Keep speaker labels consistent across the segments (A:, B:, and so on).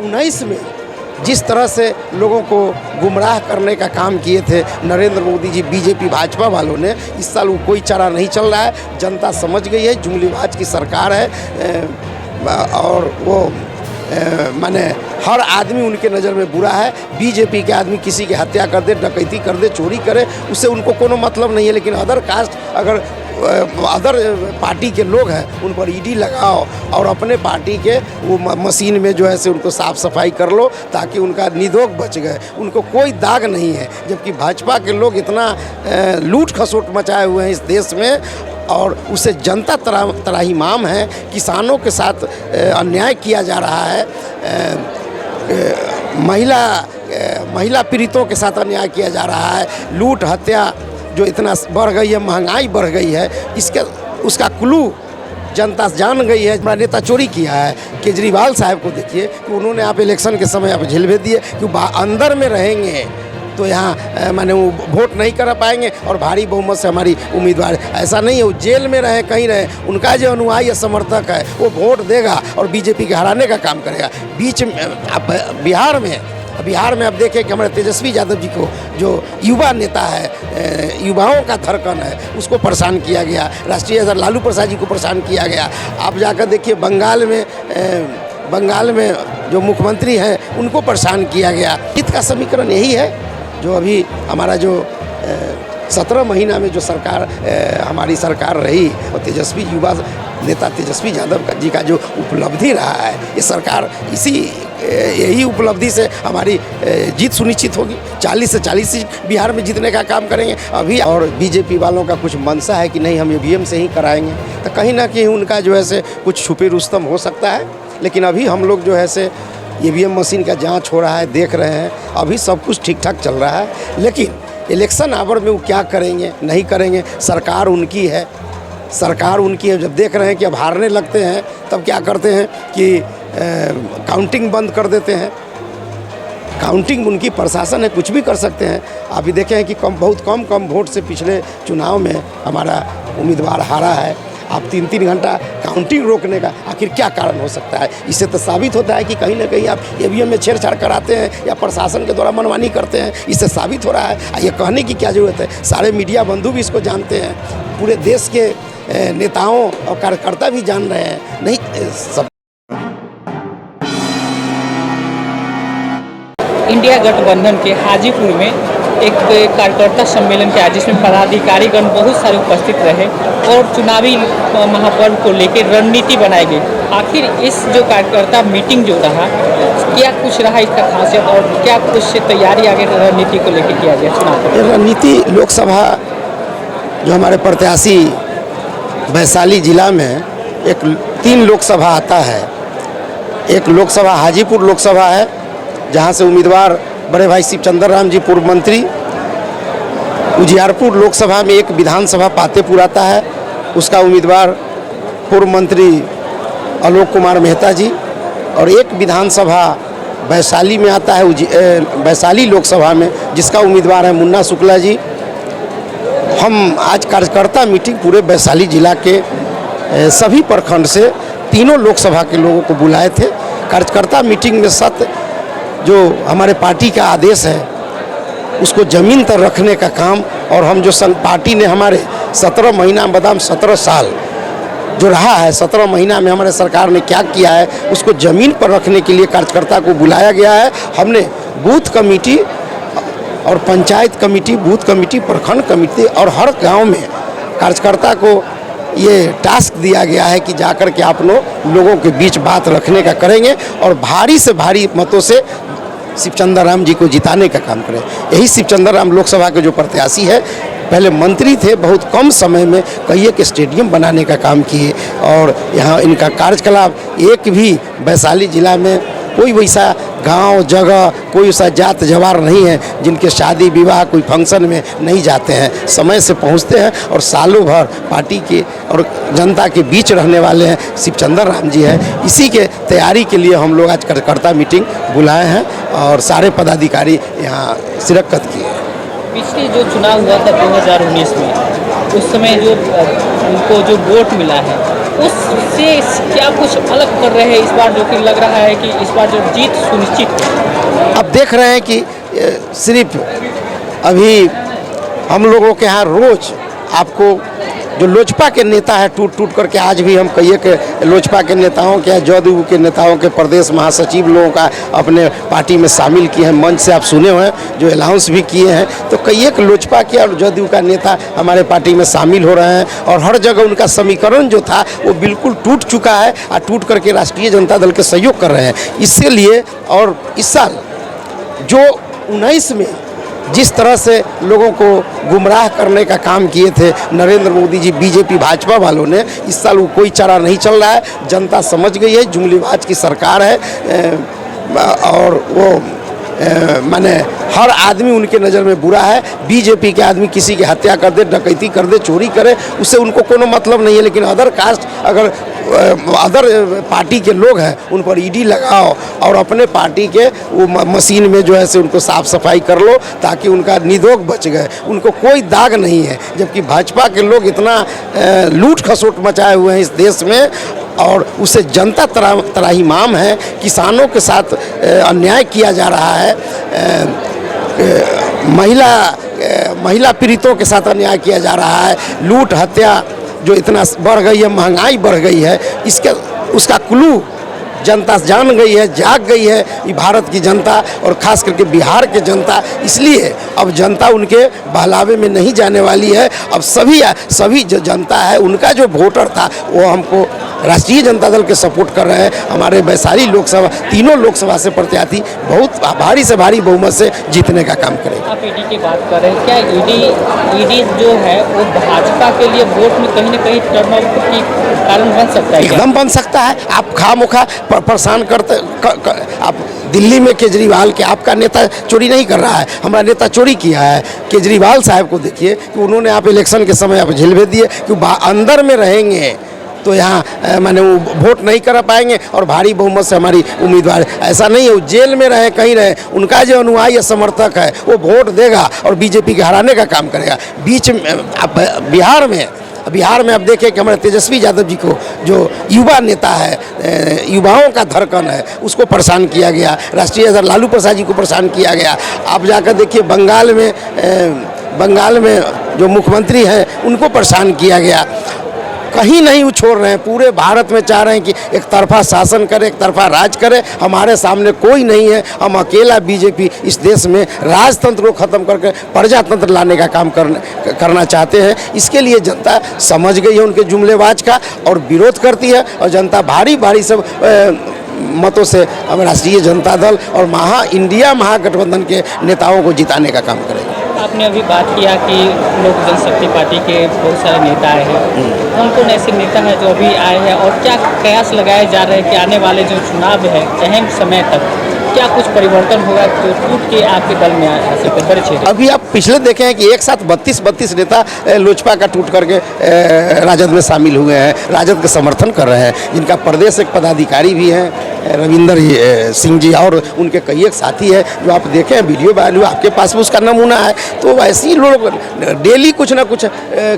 A: 2019 में जिस तरह से लोगों को गुमराह करने का काम किए थे नरेंद्र मोदी जी, बीजेपी भाजपा वालों ने, इस साल वो कोई चारा नहीं चल रहा है। जनता समझ गई है जुमलीबाज की सरकार है और वो माने हर आदमी उनके नज़र में बुरा है। बीजेपी के आदमी किसी की हत्या कर दे, डकैती कर दे, चोरी करे, उससे उनको कोनो मतलब नहीं है। लेकिन अदर कास्ट अगर अदर पार्टी के लोग हैं उन पर ईडी लगाओ और अपने पार्टी के वो मशीन में जो है से उनको साफ़ सफाई कर लो ताकि उनका निधोक बच गए, उनको कोई दाग नहीं है। जबकि भाजपा के लोग इतना लूट खसोट मचाए हुए हैं इस देश में और उसे जनता त्राहिमाम है। किसानों के साथ अन्याय किया जा रहा है, महिला पीड़ितों के साथ अन्याय किया जा रहा है, लूट हत्या जो इतना बढ़ गई है, महंगाई बढ़ गई है, उसका क्लू जनता जान गई है। हमारा नेता चोरी किया है। केजरीवाल साहब को देखिए कि उन्होंने आप इलेक्शन के समय आप झिलवे दिए कि अंदर में रहेंगे तो यहाँ माने वो वोट नहीं कर पाएंगे और भारी बहुमत से हमारी उम्मीदवार। ऐसा नहीं है, वो जेल में रहे कहीं रहे, उनका जो अनुयायी या समर्थक है वो वोट देगा और बीजेपी के हराने का काम करेगा। बीच में बिहार में अब देखें कि हमारे तेजस्वी यादव जी को जो युवा नेता है, युवाओं का धड़कन है, उसको परेशान किया गया। राष्ट्रीय अध्यक्ष लालू प्रसाद जी को परेशान किया गया। आप जाकर देखिए बंगाल में जो मुख्यमंत्री हैं उनको परेशान किया गया। हित का समीकरण यही है जो अभी हमारा जो 17 महीना में जो सरकार हमारी सरकार रही और तेजस्वी युवा नेता तेजस्वी यादव जी का जो उपलब्धि रहा है, ये सरकार यही उपलब्धि से हमारी जीत सुनिश्चित होगी। 40 से 40 सीट बिहार में जीतने का काम करेंगे अभी। और बीजेपी वालों का कुछ मनसा है कि नहीं हम ईवीएम से ही कराएंगे, तो कहीं ना कहीं उनका जो है से कुछ छुपी रुस्तम हो सकता है। लेकिन अभी हम लोग जो है से ईवीएम मशीन का जांच हो रहा है, देख रहे हैं, अभी सब कुछ ठीक ठाक चल रहा है। लेकिन इलेक्शन आवर में वो क्या करेंगे नहीं करेंगे, सरकार उनकी है। जब देख रहे हैं कि अब हारने लगते हैं तब क्या करते हैं कि काउंटिंग बंद कर देते हैं। काउंटिंग उनकी प्रशासन है, कुछ भी कर सकते हैं। अभी देखे हैं कि बहुत कम वोट से पिछले चुनाव में हमारा उम्मीदवार हारा है। आप 3-3 घंटा काउंटिंग रोकने का आखिर क्या कारण हो सकता है? इससे तो साबित होता है कि कहीं ना कहीं आप ईवीएम में छेड़छाड़ कराते हैं या प्रशासन के द्वारा मनमानी करते हैं। इससे साबित हो रहा है। ये कहने की क्या ज़रूरत है, सारे मीडिया बंधु भी इसको जानते हैं, पूरे देश के नेताओं और कार्यकर्ता भी जान रहे हैं। नहीं सब
B: इंडिया गठबंधन के हाजीपुर में एक कार्यकर्ता सम्मेलन किया जिसमें पदाधिकारीगण बहुत सारे उपस्थित रहे और चुनावी महापर्व को लेकर रणनीति बनाई गई। आखिर इस जो कार्यकर्ता मीटिंग जो रहा, क्या कुछ रहा इसका खासियत और क्या कुछ तैयारी आगे रणनीति को लेकर किया गया चुनाव?
A: रणनीति लोकसभा जो हमारे प्रत्याशी वैशाली जिला में 3 लोकसभा आता है। एक लोकसभा हाजीपुर लोकसभा है जहाँ से उम्मीदवार बड़े भाई शिवचंद्र राम जी पूर्व मंत्री। उजियारपुर लोकसभा में एक विधानसभा पातेपुर आता है, उसका उम्मीदवार पूर्व मंत्री आलोक कुमार मेहता जी। और एक विधानसभा वैशाली में आता है, वैशाली लोकसभा में, जिसका उम्मीदवार है मुन्ना शुक्ला जी। हम आज कार्यकर्ता मीटिंग पूरे वैशाली जिला के सभी प्रखंड से 3 लोकसभा के लोगों को बुलाए थे। कार्यकर्ता मीटिंग में जो हमारे पार्टी का आदेश है उसको ज़मीन पर रखने का काम, और हम जो संघ पार्टी ने हमारे 17 महीना बदाम 17 साल जो रहा है, 17 महीना में हमारे सरकार ने क्या किया है उसको ज़मीन पर रखने के लिए कार्यकर्ता को बुलाया गया है। हमने बूथ कमेटी और पंचायत कमेटी, बूथ कमेटी, प्रखंड कमेटी और हर गांव में कार्यकर्ता को ये टास्क दिया गया है कि जाकर के आप लोगों के बीच बात रखने का करेंगे और भारी से भारी मतों से शिवचंद्र राम जी को जिताने का काम करें। यही शिवचंद्र राम लोकसभा के जो प्रत्याशी है, पहले मंत्री थे, बहुत कम समय में कई एक स्टेडियम बनाने का काम किए और यहाँ इनका कार्यकलाप एक भी वैशाली जिला में कोई वैसा गांव जगह कोई ऐसा जात जवार नहीं है जिनके शादी विवाह कोई फंक्शन में नहीं जाते हैं, समय से पहुंचते हैं और सालों भर पार्टी के और जनता के बीच रहने वाले हैं शिवचंद्र राम जी हैं। इसी के तैयारी के लिए हम लोग आज कार्यकर्ता मीटिंग बुलाए हैं और सारे पदाधिकारी यहाँ शिरकत किए।
B: पिछले जो चुनाव हुआ था 2019 में, उस समय जो उनको जो वोट मिला है उससे क्या कुछ अलग कर रहे हैं इस बार, जो कि लग रहा है कि इस बार जो जीत सुनिश्चित है?
A: अब देख रहे हैं कि सिर्फ अभी हम लोगों के यहाँ रोज आपको जो लोजपा के नेता है टूट टूट करके, आज भी हम कई के लोजपा के नेताओं के, जदयू के नेताओं के प्रदेश महासचिव लोगों का अपने पार्टी में शामिल किए हैं। मंच से आप सुने हुए हैं, जो अनाउंस भी किए हैं। तो कई एक लोजपा के और जदयू का नेता हमारे पार्टी में शामिल हो रहे हैं और हर जगह उनका समीकरण जो था वो बिल्कुल टूट चुका है और टूट करके राष्ट्रीय जनता दल के सहयोग कर रहे हैं। इसलिए और इस साल जो 19 में जिस तरह से लोगों को गुमराह करने का काम किए थे नरेंद्र मोदी जी, बीजेपी भाजपा वालों ने, इस साल वो कोई चारा नहीं चल रहा है। जनता समझ गई है जुमलीबाज की सरकार है और वो माने हर आदमी उनके नज़र में बुरा है। बीजेपी के आदमी किसी की हत्या कर दे, डकैती कर दे, चोरी करे, उससे उनको कोनो मतलब नहीं है। लेकिन अदर कास्ट, अगर अदर पार्टी के लोग हैं उन पर ईडी लगाओ और अपने पार्टी के वो मशीन में जो है से उनको साफ सफाई कर लो ताकि उनका निदोग बच गए, उनको कोई दाग नहीं है। जबकि भाजपा के लोग इतना लूट खसोट मचाए हुए हैं इस देश में और उसे जनता त्राहिमाम है। किसानों के साथ अन्याय किया जा रहा है, महिला पीड़ितों के साथ अन्याय किया जा रहा है, लूट हत्या जो इतना बढ़ गई है, महंगाई बढ़ गई है, उसका क्लू जनता जान गई है, जाग गई है ये भारत की जनता और ख़ास करके बिहार के जनता। इसलिए अब जनता उनके बहलावे में नहीं जाने वाली है। अब सभी जो जनता है उनका जो वोटर था वो हमको राष्ट्रीय जनता दल के सपोर्ट कर रहे हैं। हमारे वैशाली लोकसभा, तीनों लोकसभा से प्रत्याशी बहुत भारी से भारी बहुमत से जीतने का काम करेंगे।
B: आप ईडी की बात कर रहे हैं, क्या ईडी जो है वो भाजपा के लिए वोट में कहीं न कहीं टर्नआउट की कारण बन सकता है?
A: एकदम बन सकता है। आप खामोखा परेशान करते आप दिल्ली में केजरीवाल के, आपका नेता चोरी नहीं कर रहा है, हमारा नेता चोरी किया है। केजरीवाल साहब को देखिए कि उन्होंने आप इलेक्शन के समय आप जेल भेज दिए कि अंदर में रहेंगे तो यहाँ माने वो वोट नहीं कर पाएंगे और भारी बहुमत से हमारी उम्मीदवार। ऐसा नहीं है, वो जेल में रहे कहीं रहे, उनका जो अनुयायी समर्थक है वो वोट देगा और बीजेपी के हराने का काम करेगा। बीच में बिहार में अब देखें कि हमारे तेजस्वी यादव जी को, जो युवा नेता है, युवाओं का धड़कन है, उसको परेशान किया गया। राष्ट्रीय लालू प्रसाद जी को परेशान किया गया। आप जाकर देखिए बंगाल में जो मुख्यमंत्री हैं उनको परेशान किया गया। कहीं नहीं वो छोड़ रहे हैं, पूरे भारत में चाह रहे हैं कि एक तरफा शासन करे, एक तरफा राज करे। हमारे सामने कोई नहीं है, हम अकेला बीजेपी इस देश में राजतंत्र को ख़त्म करके प्रजातंत्र लाने का काम करना चाहते हैं। इसके लिए जनता समझ गई है उनके जुमलेबाज का और विरोध करती है और जनता भारी भारी सब मतों से हम राष्ट्रीय जनता दल और इंडिया महागठबंधन के नेताओं को जिताने का काम करेंगे।
B: आपने अभी बात किया कि लोक जनशक्ति पार्टी के बहुत सारे नेता आए हैं, कौन ऐसे नेता हैं जो अभी आए हैं और क्या प्रयास लगाए जा रहे हैं कि आने वाले जो चुनाव है अहम समय तक क्या कुछ परिवर्तन होगा तो टूट के आपके दल में आ सकते बड़े क्षेत्र? अभी आप
A: पिछले देखे हैं कि एक साथ 32 नेता लोजपा का टूट करके राजद में शामिल हुए हैं, राजद का समर्थन कर रहे हैं। जिनका प्रदेश एक पदाधिकारी भी हैं रविंदर सिंह जी और उनके कई एक साथी हैं, जो आप देखें वीडियो वायरल आपके पास भी उसका नमूना है। तो वैसे ही लोग डेली कुछ ना कुछ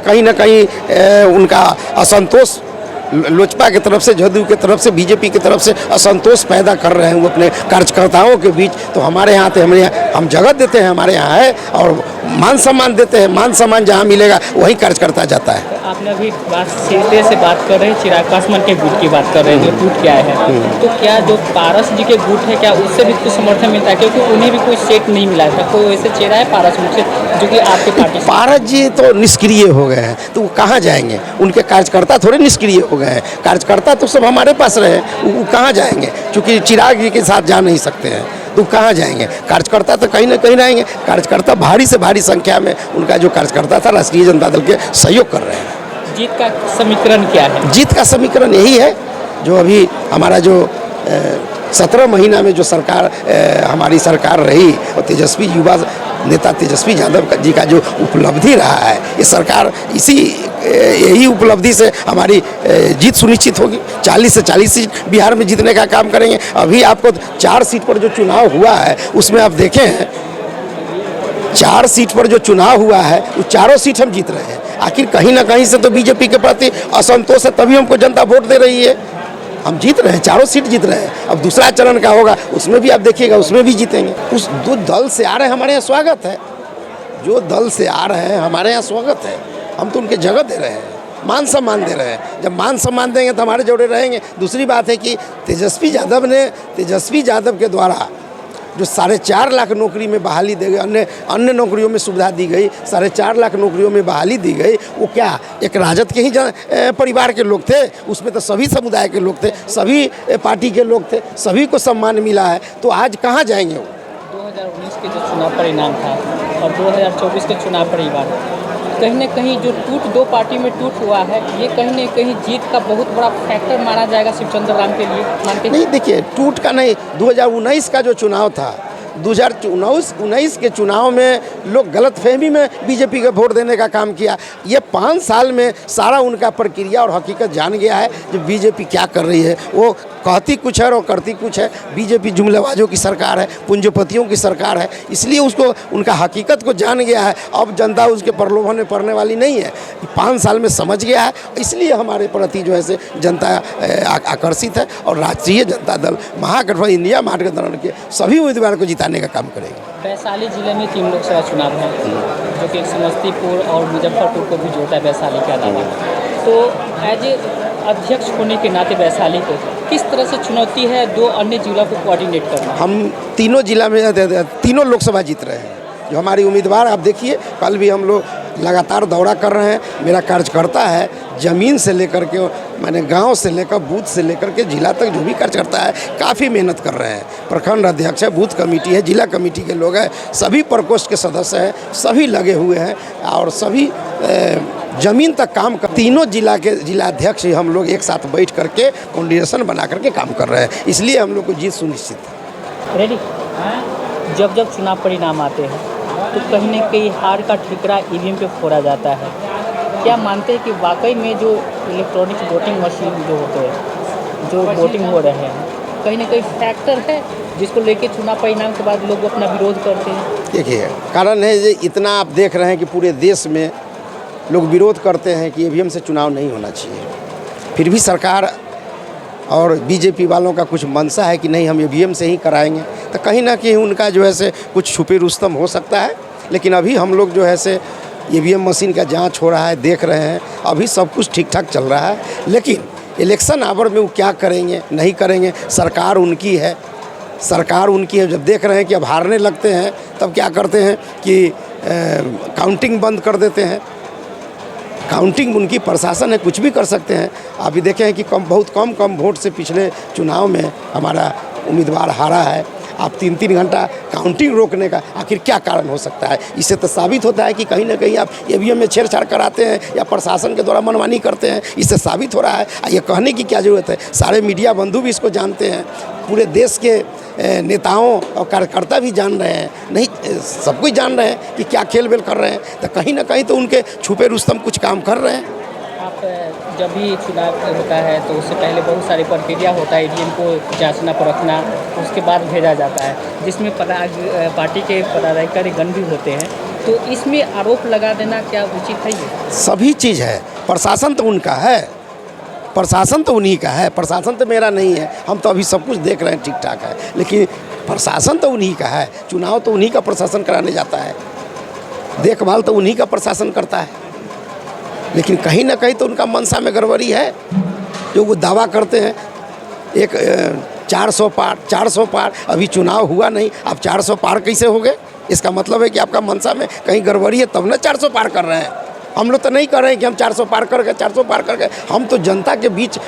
A: कहीं ना कहीं उनका असंतोष लोजपा की तरफ से, जदयू की तरफ से, बीजेपी की तरफ से असंतोष पैदा कर रहे हैं वो अपने कार्यकर्ताओं के बीच। तो हमारे यहाँ हम जगह देते हैं, हमारे यहाँ है और मान सम्मान देते हैं। मान सम्मान जहाँ मिलेगा वहीं कार्यकर्ता जाता है।
B: आपने अभी सीधे से बात कर रहे हैं चिराग पासवान के गुट की बात कर रहे हैं जो टूट के आए हैं, तो क्या जो पारस जी के गुट है क्या उससे भी कुछ समर्थन मिलता है? क्योंकि उन्हें भी कोई सीट नहीं मिला था, कोई वैसे चेहरा है पारस मुझसे जो कि आपके पार्टी से?
A: पारस जी तो निष्क्रिय हो गए हैं, तो वो कहाँ जाएंगे? उनके कार्यकर्ता थोड़े निष्क्रिय हो गए हैं, कार्यकर्ता तो सब हमारे पास रहे, वो कहाँ जाएंगे? क्योंकि चिराग जी के साथ जा नहीं सकते हैं तो कहाँ जाएंगे? कार्यकर्ता तो कहीं ना कहीं रहेंगे। कार्यकर्ता भारी से भारी संख्या में उनका जो कार्यकर्ता था राष्ट्रीय जनता दल के सहयोग कर रहे हैं।
B: जीत का समीकरण क्या है?
A: जीत का समीकरण यही है जो अभी हमारा जो 17 महीना में जो सरकार हमारी सरकार रही और तेजस्वी युवा नेता तेजस्वी यादव जी का जो उपलब्धि रहा है, ये सरकार यही उपलब्धि से हमारी जीत सुनिश्चित होगी। 40 से 40 सीट बिहार में जीतने का काम करेंगे। अभी आपको 4 सीट पर जो चुनाव हुआ है उसमें आप देखें हैं 4 सीट पर जो चुनाव हुआ है वो चारों सीट हम जीत रहे हैं। आखिर कहीं ना कहीं से तो बीजेपी के प्रति असंतोष है, तभी हमको जनता वोट दे रही है। हम जीत रहे हैं, चारों सीट जीत रहे हैं। अब दूसरा चरण का होगा, उसमें भी आप देखिएगा, उसमें भी जीतेंगे। उस जो दल से आ रहे हैं हमारे यहाँ स्वागत है, जो दल से आ रहे हैं हमारे यहाँ स्वागत है। हम तो उनके जगह दे रहे हैं, मान सम्मान दे रहे हैं। जब मान सम्मान देंगे तो हमारे जोड़े रहेंगे। दूसरी बात है कि तेजस्वी यादव के द्वारा जो 4.5 लाख नौकरी में बहाली दी गई, अन्य नौकरियों में सुविधा दी गई, 4.5 लाख नौकरियों में बहाली दी गई, वो क्या एक राजद के ही परिवार के लोग थे? उसमें तो सभी समुदाय के लोग थे, सभी पार्टी के लोग थे, सभी को सम्मान मिला है। तो आज कहाँ जाएंगे वो?
B: 2019 के जो चुनाव परिणाम था और 2024 के चुनाव परिणाम, कहीं न कहीं जो दो पार्टी में टूट हुआ है, ये कहीं न कहीं जीत का बहुत बड़ा फैक्टर माना जाएगा शिवचंद्र राम के लिए, मानते
A: नहीं। देखिए, टूट का नहीं, 2019 का जो चुनाव था, 2019 के चुनाव में लोग गलतफहमी में बीजेपी को वोट देने का काम किया। ये 5 साल में सारा उनका प्रक्रिया और हकीकत जान गया है कि बीजेपी क्या कर रही है। वो कहती कुछ है और करती कुछ है। बीजेपी जुमलेबाजों की सरकार है, पूंजीपतियों की सरकार है, इसलिए उसको उनका हकीकत को जान गया है। अब जनता उसके प्रलोभन में पड़ने वाली नहीं है। 5 साल में समझ गया है, इसलिए हमारे प्रति जो है से जनता आकर्षित है। और राष्ट्रीय जनता दल महागठबंधन इंडिया महागठबंधन के सभी उम्मीदवारों को जिताने का काम करेगी।
B: वैशाली जिले में 3 लोकसभा चुनाव हैं, जो कि समस्तीपुर और मुजफ्फरपुर को भी जोड़ता है वैशाली का अलावा। तो एज ए अध्यक्ष होने के नाते वैशाली को किस तरह से चुनौती है 2 अन्य जिलों को कोऑर्डिनेट करना? हम
A: तीनों जिला में 3 लोकसभा जीत रहे हैं। जो हमारी उम्मीदवार, आप देखिए, कल भी हम लोग लगातार दौरा कर रहे हैं। मेरा कार्यकर्ता है, ज़मीन से लेकर के, मैंने गांव से लेकर बूथ से लेकर के जिला तक जो भी कार्यकर्ता है, काफ़ी मेहनत कर रहे हैं। प्रखंड अध्यक्ष है, बूथ कमेटी है, जिला कमेटी के लोग हैं, सभी प्रकोष्ठ के सदस्य हैं, सभी लगे हुए हैं और सभी ज़मीन तक काम कर। तीनों जिला के जिलाध्यक्ष हम लोग एक साथ बैठ करके कोऑर्डिनेशन बना करके काम कर रहे हैं, इसलिए हम लोग को जीत सुनिश्चित है।
B: रेडी? जब चुनाव परिणाम आते हैं तो कहीं न कहीं हार का ठिकरा ईवीएम पे फोड़ा जाता है। क्या मानते हैं कि वाकई में जो इलेक्ट्रॉनिक वोटिंग मशीन जो होते हैं, जो वोटिंग हो रहे हैं, कहीं न कहीं फैक्टर है जिसको लेके चुनाव परिणाम के बाद लोग अपना विरोध करते हैं?
A: देखिए, कारण है ये, इतना आप देख रहे हैं कि पूरे देश में लोग विरोध करते हैं कि ईवीएम से चुनाव नहीं होना चाहिए। फिर भी सरकार और बीजेपी वालों का कुछ मंशा है कि नहीं, हम ईवीएम से ही कराएंगे। तो कहीं ना कहीं उनका जो है से कुछ छुपे रुस्तम हो सकता है। लेकिन अभी हम लोग जो है से ईवीएम मशीन का जांच हो रहा है, देख रहे हैं, अभी सब कुछ ठीक ठाक चल रहा है। लेकिन इलेक्शन आवर में वो क्या करेंगे नहीं करेंगे, सरकार उनकी है, सरकार उनकी है। जब देख रहे हैं कि अब हारने लगते हैं, तब क्या करते हैं कि काउंटिंग बंद कर देते हैं। काउंटिंग उनकी प्रशासन है, कुछ भी कर सकते हैं। अभी देखें कि बहुत कम वोट से पिछले चुनाव में हमारा उम्मीदवार हारा है। आप 3 घंटा काउंटिंग रोकने का आखिर क्या कारण हो सकता है? इससे तो साबित होता है कि कहीं ना कहीं आप ईवीएम में छेड़छाड़ कराते हैं या प्रशासन के द्वारा मनमानी करते हैं। इससे साबित हो रहा है। ये कहने की क्या ज़रूरत है? सारे मीडिया बंधु भी इसको जानते हैं, पूरे देश के नेताओं और कार्यकर्ता भी जान रहे हैं, नहीं सब कुछ जान रहे हैं कि क्या खेल बेल कर रहे हैं। तो कहीं ना कहीं तो उनके छुपे रुस्तम कुछ काम कर रहे हैं।
B: आप जब भी चुनाव होता है तो उससे पहले बहुत सारी प्रक्रिया होता है, ईवीएम को जांचना परखना, उसके बाद भेजा जाता है, जिसमें पार्टी के पदाधिकारीगण भी होते हैं। तो इसमें आरोप लगा देना क्या उचित है? ये
A: सभी चीज़ है, प्रशासन तो उनका है, प्रशासन तो उन्हीं का है, प्रशासन तो मेरा नहीं है। हम तो अभी सब कुछ देख रहे हैं, ठीक ठाक है, लेकिन प्रशासन तो उन्हीं का है। चुनाव तो उन्हीं का प्रशासन कराने जाता है, देखभाल तो उन्हीं का प्रशासन करता है। लेकिन कहीं ना कहीं तो उनका मनसा में गड़बड़ी है, जो वो दावा करते हैं। एक 400 पार, अभी चुनाव हुआ नहीं, आप 400 पार कैसे हो गए? इसका मतलब है कि आपका मनसा में कहीं गड़बड़ी है, तब ना 400 पार कर रहे हैं। हम लोग तो नहीं कर रहे हैं कि हम 400 पार कर गए, 400 पार कर गए। हम तो जनता के बीच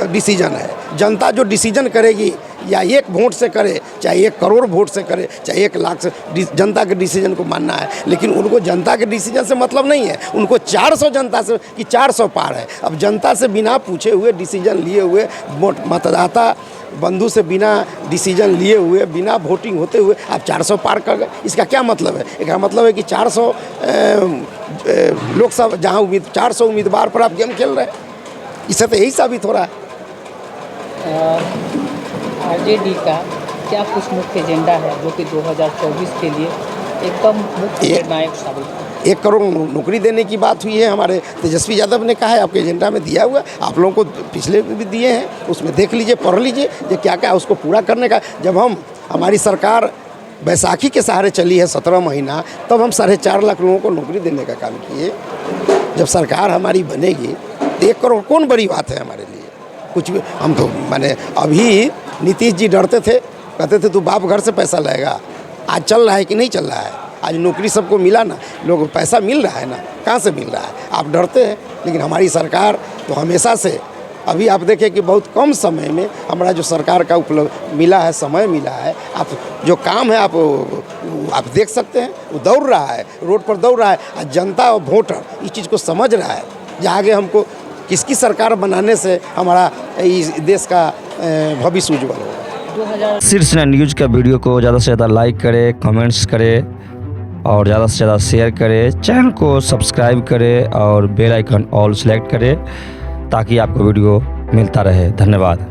A: डिसीजन है। जनता जो डिसीजन करेगी, या 1 वोट से करे, चाहे 1 करोड़ वोट से करे, चाहे 1 लाख से, जनता के डिसीजन को मानना है। लेकिन उनको जनता के डिसीजन से मतलब नहीं है, उनको 400 जनता से कि 400 पार है। अब जनता से बिना पूछे हुए, डिसीजन लिए हुए, मतदाता बंधु से बिना डिसीजन लिए हुए, बिना वोटिंग होते हुए आप 400 पार कर गए, इसका क्या मतलब है? इसका मतलब है कि 400 लोकसभा जहाँ 400 उम्मीदवार पर आप गेम खेल रहे हैं। इससे तो यही साबित हो रहा है।
B: आरजेडी का क्या कुछ मुख्य एजेंडा है जो कि 2024 के लिए एकदम मुख्य निर्णायक साबित है?
A: 1 करोड़ नौकरी देने की बात हुई है। हमारे तेजस्वी यादव ने कहा है, आपके एजेंडा में दिया हुआ है, आप लोगों को पिछले भी दिए हैं, उसमें देख लीजिए, पढ़ लीजिए ये क्या क्या उसको पूरा करने का। जब हमारी सरकार बैसाखी के सहारे चली है 17 महीना, तब हम 4.5 लाख लोगों को नौकरी देने का काम किए। जब सरकार हमारी बनेगी तो 1 करोड़ कौन बड़ी बात है हमारे लिए, कुछ भी। हम तो माने अभी नीतीश जी डरते थे, कहते थे तू बाप घर से पैसा लाएगा। आज चल रहा है कि नहीं चल रहा है? आज नौकरी सबको मिला ना, लोग पैसा मिल रहा है ना, कहाँ से मिल रहा है? आप डरते हैं, लेकिन हमारी सरकार तो हमेशा से, अभी आप देखें कि बहुत कम समय में हमारा जो सरकार का उपलब्ध मिला है, समय मिला है, आप जो काम है आप देख सकते हैं, वो दौड़ रहा है, रोड पर दौड़ रहा है। आज जनता और वोटर इस चीज़ को समझ रहा है कि आगे हमको किसकी सरकार बनाने से हमारा इस देश का भविष्य उज्ज्वल होगा।
C: शीर्ष न्यूज़ का वीडियो को ज़्यादा से ज़्यादा लाइक करें, कमेंट्स करें और ज़्यादा से ज़्यादा शेयर करें। चैनल को सब्सक्राइब करें और बेल आइकन ऑल सेलेक्ट करें ताकि आपको वीडियो मिलता रहे। धन्यवाद।